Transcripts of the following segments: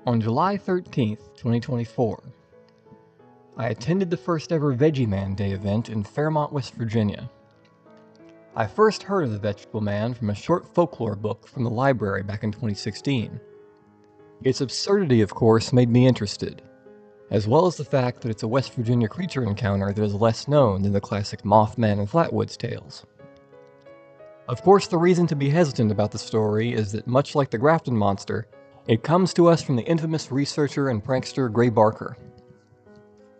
On July 13th, 2024, I attended the first ever Veggieman Day event in Fairmont, West Virginia. I first heard of the Vegetable Man from a short folklore book from the library back in 2016. Its absurdity, of course, made me interested, as well as the fact that it's a West Virginia creature encounter that is less known than the classic Mothman and Flatwoods tales. Of course, the reason to be hesitant about the story is that, much like the Grafton Monster, it comes to us from the infamous researcher and prankster Gray Barker.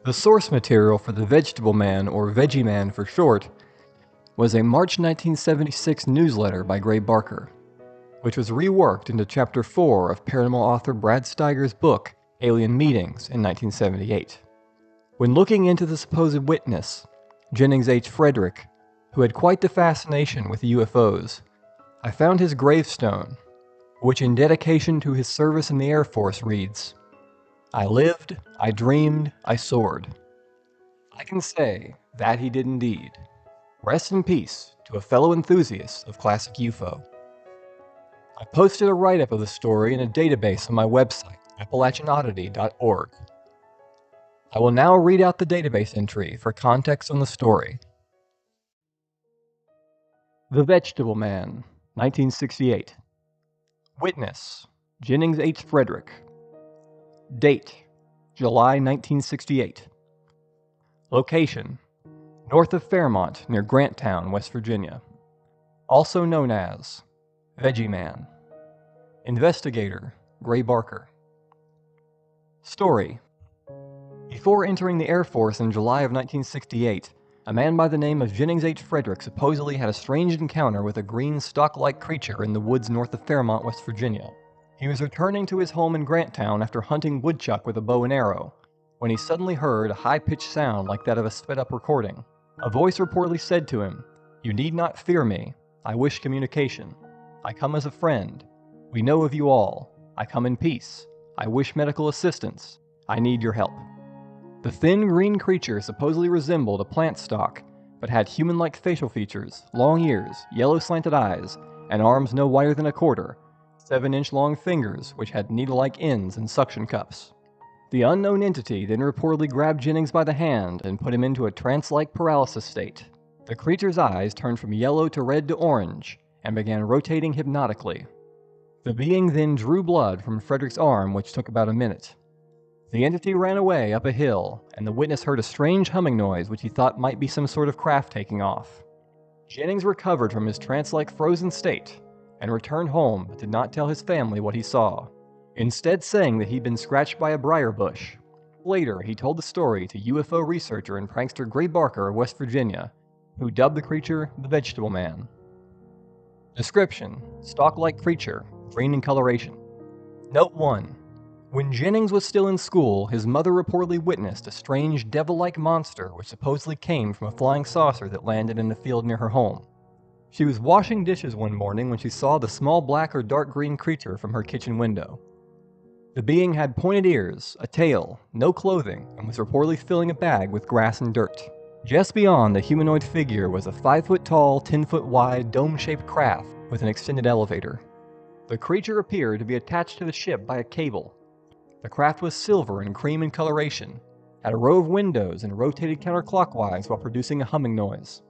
The source material for the Vegetable Man, or Veggieman for short, was a March 1976 newsletter by Gray Barker, which was reworked into Chapter 4 of paranormal author Brad Steiger's book, Alien Meetings, in 1978. When looking into the supposed witness, Jennings H. Frederick, who had quite the fascination with UFOs, I found his gravestone, which in dedication to his service in the Air Force reads, "I lived, I dreamed, I soared." I can say that he did indeed. Rest in peace to a fellow enthusiast of classic UFO. I posted a write-up of the story in a database on my website, appalachianoddity.org. I will now read out the database entry for context on the story. The Vegetable Man, 1968. Witness, Jennings H. Frederick. Date, July 1968. Location, north of Fairmont near Granttown, West Virginia. Also known as Veggieman. Investigator, Gray Barker. Story. Before entering the Air Force in July of 1968, a man by the name of Jennings H. Frederick supposedly had a strange encounter with a green stalk-like creature in the woods north of Fairmont, West Virginia. He was returning to his home in Granttown after hunting woodchuck with a bow and arrow, when he suddenly heard a high-pitched sound like that of a sped-up recording. A voice reportedly said to him, "You need not fear me. I wish communication. I come as a friend. We know of you all. I come in peace. I wish medical assistance. I need your help." The thin green creature supposedly resembled a plant stalk, but had human-like facial features, long ears, yellow slanted eyes, and arms no wider than a quarter, 7-inch long fingers which had needle-like ends and suction cups. The unknown entity then reportedly grabbed Jennings by the hand and put him into a trance-like paralysis state. The creature's eyes turned from yellow to red to orange, and began rotating hypnotically. The being then drew blood from Frederick's arm, which took about a minute. The entity ran away up a hill, and the witness heard a strange humming noise which he thought might be some sort of craft taking off. Jennings recovered from his trance-like frozen state, and returned home but did not tell his family what he saw, instead saying that he'd been scratched by a briar bush. Later, he told the story to UFO researcher and prankster Gray Barker of West Virginia, who dubbed the creature the Vegetable Man. Description: stalk-like creature, green in coloration. Note 1. When Jennings was still in school, his mother reportedly witnessed a strange devil-like monster which supposedly came from a flying saucer that landed in a field near her home. She was washing dishes one morning when she saw the small black or dark green creature from her kitchen window. The being had pointed ears, a tail, no clothing, and was reportedly filling a bag with grass and dirt. Just beyond the humanoid figure was a 5-foot-tall, 10-foot-wide, dome-shaped craft with an extended elevator. The creature appeared to be attached to the ship by a cable. The craft was silver and cream in coloration, had a row of windows and rotated counterclockwise while producing a humming noise.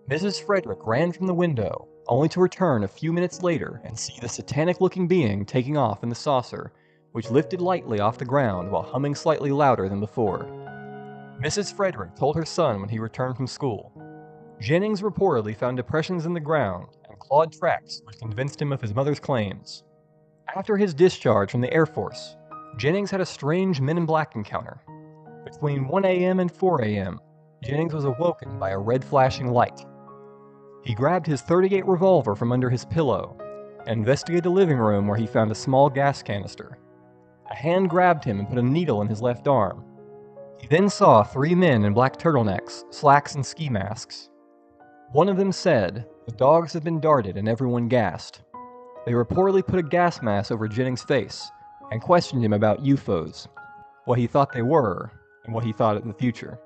Mrs. Frederick ran from the window, only to return a few minutes later and see the satanic-looking being taking off in the saucer, which lifted lightly off the ground while humming slightly louder than before. Mrs. Frederick told her son when he returned from school. Jennings reportedly found depressions in the ground and clawed tracks which convinced him of his mother's claims. After his discharge from the Air Force, Jennings had a strange Men in Black encounter. Between 1 a.m. and 4 a.m., Jennings was awoken by a red flashing light. He grabbed his .38 revolver from under his pillow and investigated the living room where he found a small gas canister. A hand grabbed him and put a needle in his left arm. He then saw 3 men in black turtlenecks, slacks, and ski masks. One of them said, "The dogs have been darted," and everyone gasped. They reportedly put a gas mask over Jennings' face and questioned him about UFOs, what he thought they were, and what he thought in the future.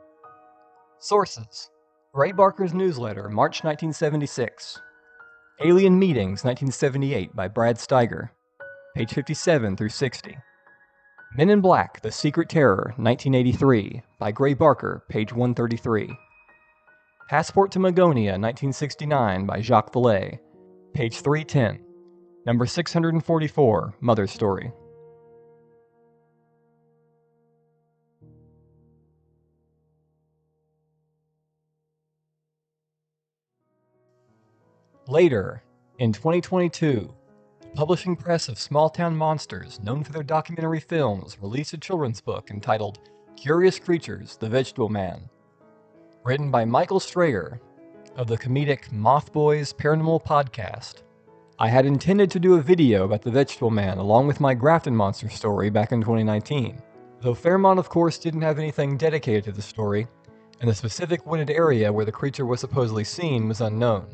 Sources: Gray Barker's newsletter, March 1976. Alien Meetings, 1978, by Brad Steiger, page 57 through 60. Men in Black, The Secret Terror, 1983, by Gray Barker, page 133. Passport to Magonia, 1969, by Jacques Vallée, page 310. Number 644, Mother's Story. Later, in 2022, the publishing press of Small Town Monsters, known for their documentary films, released a children's book entitled Curious Creatures, The Vegetable Man, written by Michael Strayer of the comedic Moth Boys Paranormal Podcast. I had intended to do a video about the Vegetable Man along with my Grafton Monster story back in 2019, though Fairmont of course didn't have anything dedicated to the story, and the specific wooded area where the creature was supposedly seen was unknown.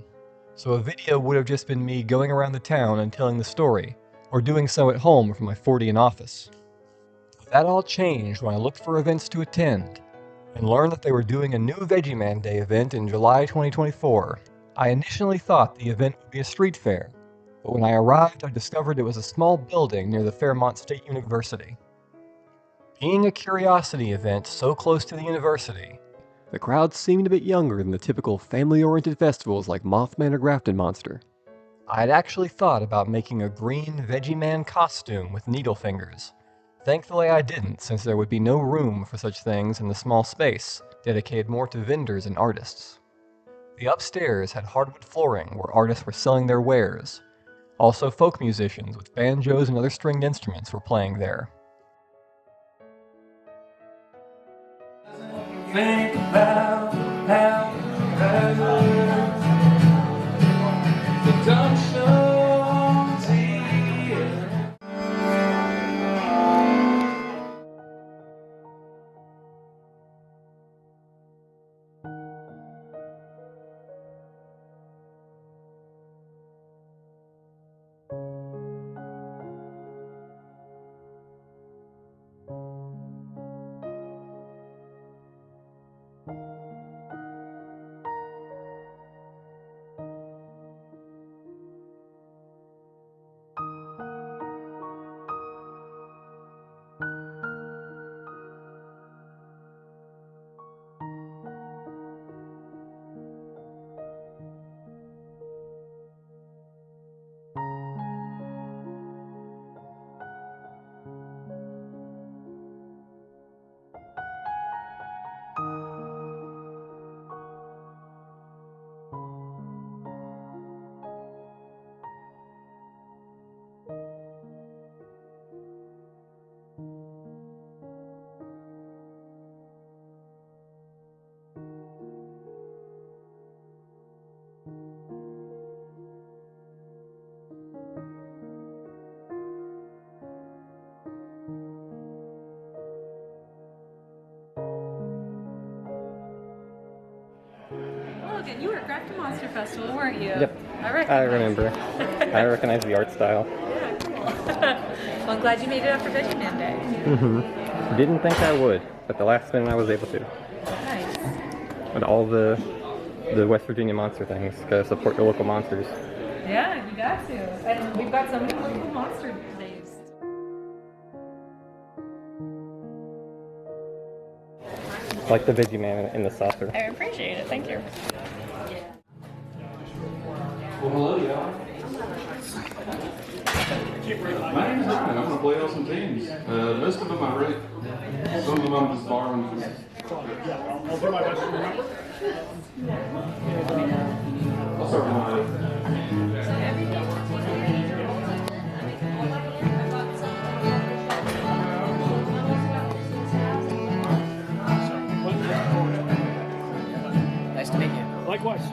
So a video would have just been me going around the town and telling the story, or doing so at home from my 40 in office. That all changed when I looked for events to attend, and learned that they were doing a new Veggie Man Day event in July 2024. I initially thought the event would be a street fair, but when I arrived I discovered it was a small building near the Fairmont State University. Being a curiosity event so close to the university, the crowd seemed a bit younger than the typical family-oriented festivals like Mothman or Grafton Monster. I had actually thought about making a green Veggie Man costume with needle fingers. Thankfully I didn't, since there would be no room for such things in the small space, dedicated more to vendors and artists. The upstairs had hardwood flooring where artists were selling their wares. Also folk musicians with banjos and other stringed instruments were playing there. Think about how the dumb shows here. You were at Grafton Monster Festival, weren't you? Yep, I remember. I recognize the art style. Yeah, cool. Well, I'm glad you made it up for Veggie Man Day. Didn't think I would, but the last minute I was able to. Nice. And all the West Virginia monster things, gotta support the local monsters. Yeah, you got to. And we've got so many local monster days. Like the Veggie Man in the saucer. I appreciate it, thank you. Well, hello, y'all. My name's Ryan. I'm going to play out some teams. Most of them I wrote. Some of them I'm just borrowing. I'll do my best to remember. I'll start with my Nice to meet you. Likewise.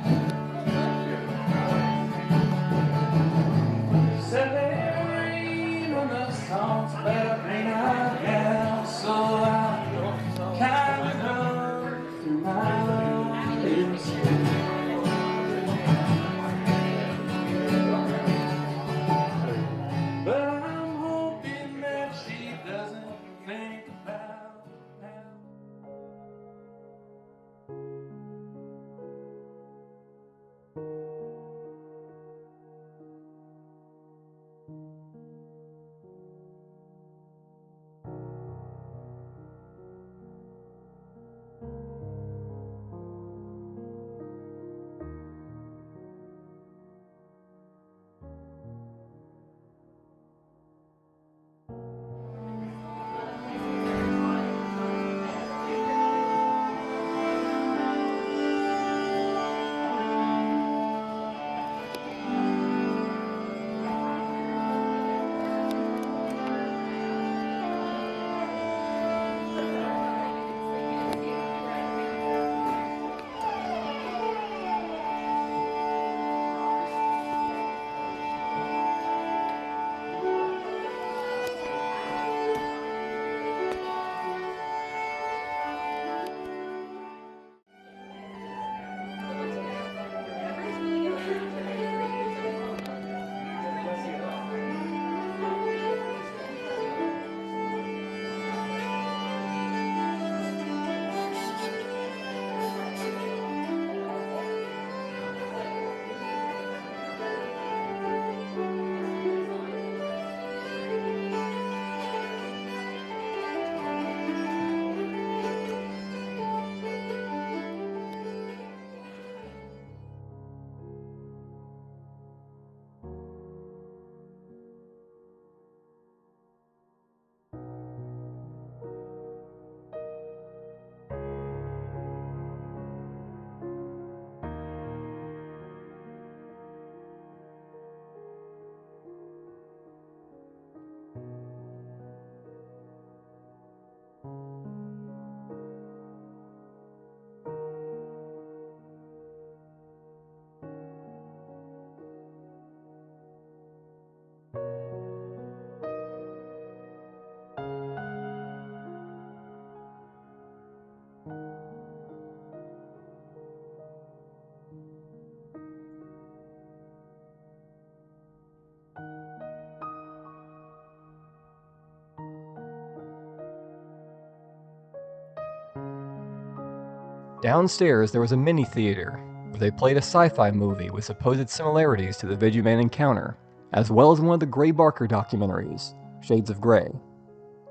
Downstairs there was a mini theater, where they played a sci-fi movie with supposed similarities to the Veggieman encounter, as well as one of the Gray Barker documentaries, Shades of Grey.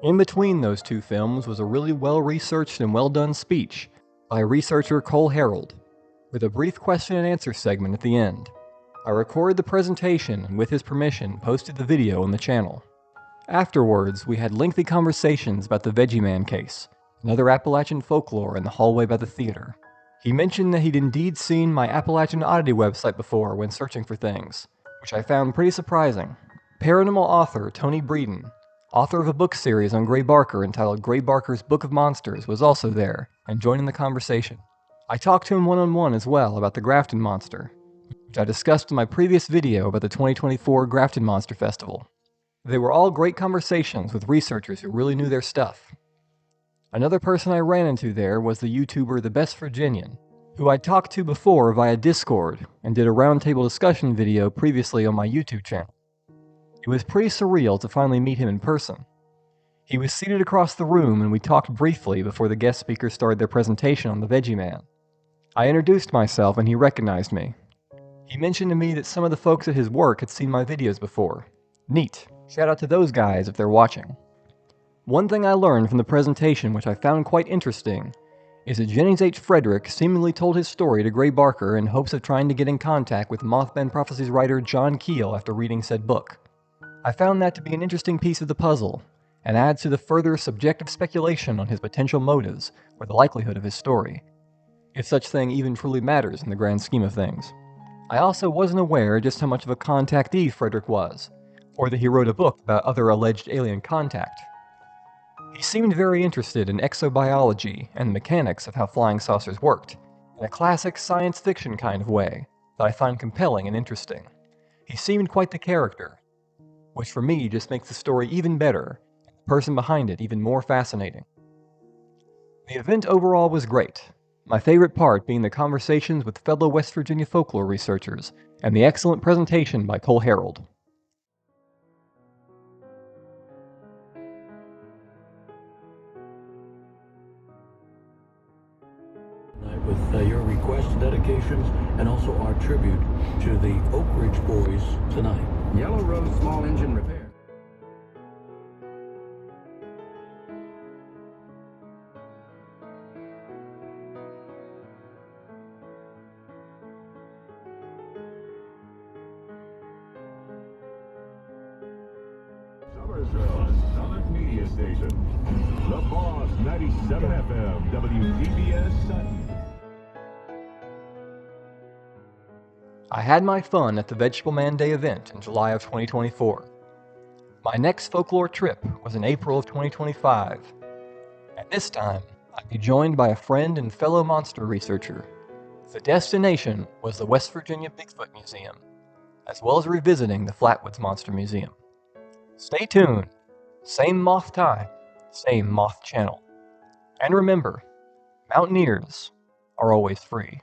In between those two films was a really well-researched and well-done speech by researcher Cole Harold, with a brief question and answer segment at the end. I recorded the presentation and with his permission posted the video on the channel. Afterwards, we had lengthy conversations about the Veggieman case, and other Appalachian folklore in the hallway by the theater. He mentioned that he'd indeed seen my Appalachian Oddity website before when searching for things, which I found pretty surprising. Paranormal author Tony Breeden, author of a book series on Gray Barker entitled Gray Barker's Book of Monsters, was also there and joined in the conversation. I talked to him one-on-one as well about the Grafton Monster, which I discussed in my previous video about the 2024 Grafton Monster Festival. They were all great conversations with researchers who really knew their stuff. Another person I ran into there was the YouTuber The Best Virginian, who I'd talked to before via Discord and did a roundtable discussion video previously on my YouTube channel. It was pretty surreal to finally meet him in person. He was seated across the room and we talked briefly before the guest speakers started their presentation on the Veggieman. I introduced myself and he recognized me. He mentioned to me that some of the folks at his work had seen my videos before. Neat. Shout out to those guys if they're watching. One thing I learned from the presentation which I found quite interesting is that Jennings H. Frederick seemingly told his story to Gray Barker in hopes of trying to get in contact with Mothman Prophecies writer John Keel after reading said book. I found that to be an interesting piece of the puzzle, and adds to the further subjective speculation on his potential motives or the likelihood of his story, if such thing even truly matters in the grand scheme of things. I also wasn't aware just how much of a contactee Frederick was, or that he wrote a book about other alleged alien contact. He seemed very interested in exobiology and the mechanics of how flying saucers worked, in a classic science fiction kind of way that I find compelling and interesting. He seemed quite the character, which for me just makes the story even better, and the person behind it even more fascinating. The event overall was great, my favorite part being the conversations with fellow West Virginia folklore researchers, and the excellent presentation by Cole Harold. With your request dedications and also our tribute to the Oak Ridge Boys tonight. Yellow Rose Small Engine Repair. Summersville's Summit Media Station. The Boss 97 FM, WTBS Sutton. I had my fun at the Vegetable Man Day event in July of 2024. My next folklore trip was in April of 2025, and this time I'd be joined by a friend and fellow monster researcher. The destination was the West Virginia Bigfoot Museum, as well as revisiting the Flatwoods Monster Museum. Stay tuned. Same moth time, same moth channel. And remember, Mountaineers are always free.